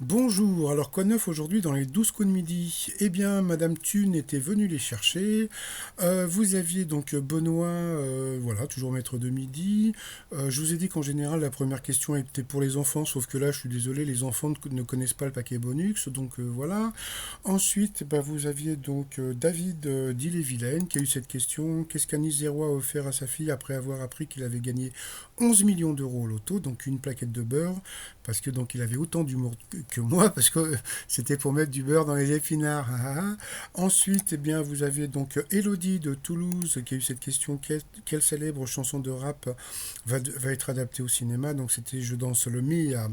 Bonjour, alors quoi de neuf aujourd'hui dans les 12 coups de midi? Eh bien, Madame Thune était venue les chercher. Vous aviez donc Benoît, voilà, toujours maître de midi. Je vous ai dit qu'en général, la première question était pour les enfants, sauf que là, je suis désolé, les enfants ne connaissent pas le paquet Bonux, donc voilà. Ensuite, bah, vous aviez donc David d'Ille-et-Vilaine qui a eu cette question. Qu'est-ce qu'Anis Zeroy a offert à sa fille après avoir appris qu'il avait gagné 11 millions d'euros au loto, donc une plaquette de beurre, parce que donc il avait autant d'humour que moi, parce que c'était pour mettre du beurre dans les épinards. Ah, ah. Ensuite, eh bien, vous avez donc Elodie de Toulouse qui a eu cette question, quelle célèbre chanson de rap va être adaptée au cinéma? Donc c'était Je danse le Mia.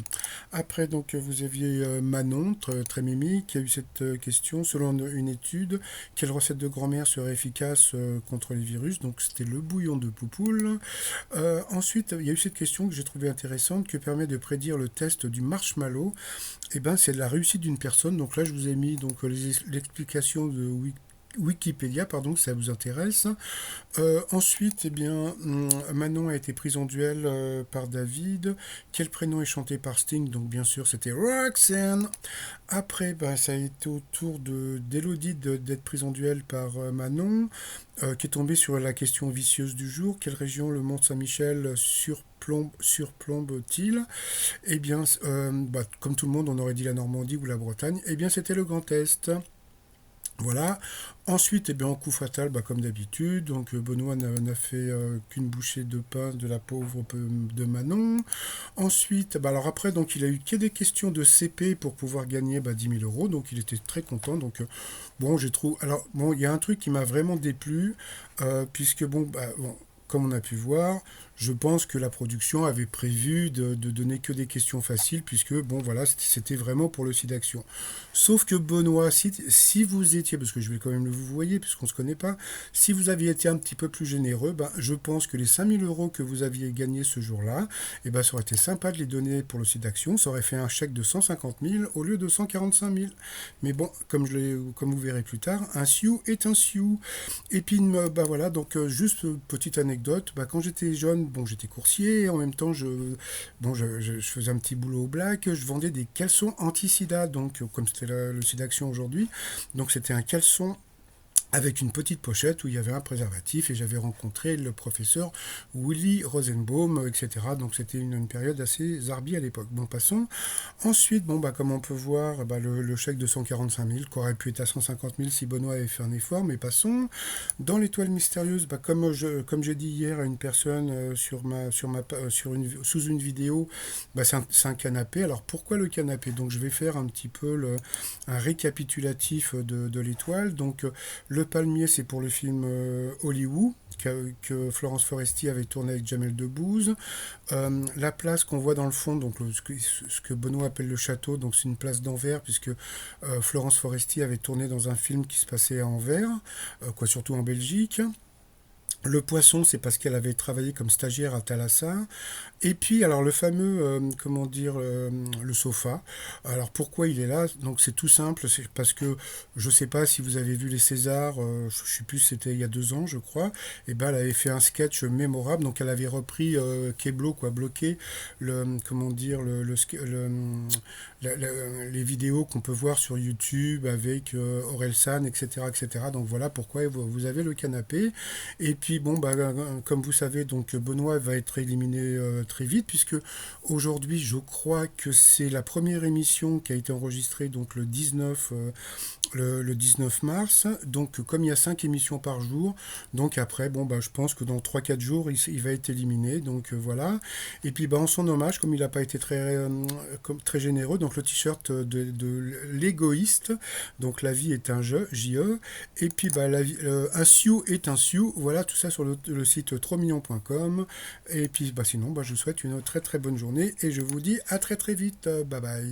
Après, donc, vous aviez Manon, très mimi, qui a eu cette question. Selon une étude, quelle recette de grand-mère serait efficace contre les virus? Donc c'était le bouillon de poupoule. Ensuite, il y a eu cette question que j'ai trouvée intéressante, que permet de prédire le test du marshmallow. Eh ben, c'est de la réussite d'une personne. Donc là, je vous ai mis donc l'explication de Wikipédia, pardon, si ça vous intéresse. Ensuite, eh bien, Manon a été prise en duel par David. Quel prénom est chanté par Sting? Donc bien sûr, c'était Roxanne. Après, ben, ça a été au tour de d'Elodie d'être prise en duel par Manon, qui est tombée sur la question vicieuse du jour. Quelle région le Mont Saint-Michel surplombe-t-il? Eh bien, bah, comme tout le monde, on aurait dit la Normandie ou la Bretagne. Eh bien, c'était le Grand Est. Voilà. Ensuite, eh bien, en coup fatal, bah, comme d'habitude, donc Benoît n'a fait qu'une bouchée de pain de la pauvre de Manon. Ensuite, bah, alors après, donc il a eu que des questions de CP pour pouvoir gagner 10 000 euros, donc il était très content. Donc bon, j'ai trouvé. Alors bon, il y a un truc qui m'a vraiment déplu, puisque bon, comme on a pu voir, je pense que la production avait prévu de donner que des questions faciles, puisque bon voilà, c'était vraiment pour le site d'action. Sauf que Benoît, si vous étiez, parce que je vais quand même le vous voyez, puisqu'on ne se connaît pas, si vous aviez été un petit peu plus généreux, ben, je pense que les 5 000 euros que vous aviez gagnés ce jour-là, eh ben, ça aurait été sympa de les donner pour le site d'action. Ça aurait fait un chèque de 150 000 au lieu de 145 000. Mais bon, comme vous verrez plus tard, un sioux est un sioux. Et puis, bah voilà, donc juste petite anecdote, bah, quand j'étais jeune, bon, j'étais coursier, et en même temps, je faisais un petit boulot au black, je vendais des caleçons anti-sida, donc comme c'était le sida action aujourd'hui, donc c'était un caleçon avec une petite pochette où il y avait un préservatif et j'avais rencontré le professeur Willy Rosenbaum, etc. Donc c'était une période assez zarbi à l'époque. Bon, passons. Ensuite, bon, bah, comme on peut voir, bah, le chèque de 145 000, qui aurait pu être à 150 000 si Benoît avait fait un effort, mais passons. Dans l'étoile mystérieuse, bah, comme j'ai dit hier à une personne sous une vidéo, bah, c'est un canapé. Alors pourquoi le canapé? Donc je vais faire un petit peu un récapitulatif de l'étoile. Donc le palmier, c'est pour le film Hollywood, que Florence Foresti avait tourné avec Jamel Debbouze. La place qu'on voit dans le fond, donc ce que Benoît appelle le château, donc c'est une place d'Anvers, puisque Florence Foresti avait tourné dans un film qui se passait à Anvers, surtout en Belgique. Le poisson, c'est parce qu'elle avait travaillé comme stagiaire à Thalassa. Et puis, alors, le fameux, comment dire, le sofa. Alors, pourquoi il est là? Donc, c'est tout simple. C'est parce que, je ne sais pas si vous avez vu les Césars, je ne sais plus, c'était il y a 2 ans, je crois. Et ben, elle avait fait un sketch mémorable. Donc, elle avait repris Keblo, quoi, bloqué, comment dire, les vidéos qu'on peut voir sur YouTube avec Orelsan, etc., etc. Donc, voilà pourquoi vous avez le canapé. Et puis bon, bah, comme vous savez, donc Benoît va être éliminé très vite, puisque aujourd'hui, je crois que c'est la première émission qui a été enregistrée donc le 19 mars. Donc comme il y a 5 émissions par jour, donc après, bon, bah, je pense que dans 3 4 jours, il va être éliminé. Donc voilà. Et puis bah, en son hommage, comme il n'a pas été très généreux, donc le t-shirt de l'égoïste, donc la vie est un jeu, JE, et puis bah, un sioux est un sioux. Voilà tout ça sur le site trosmignon.com. Et puis bah, sinon, bah, je vous souhaite une très très bonne journée et je vous dis à très très vite. Bye bye.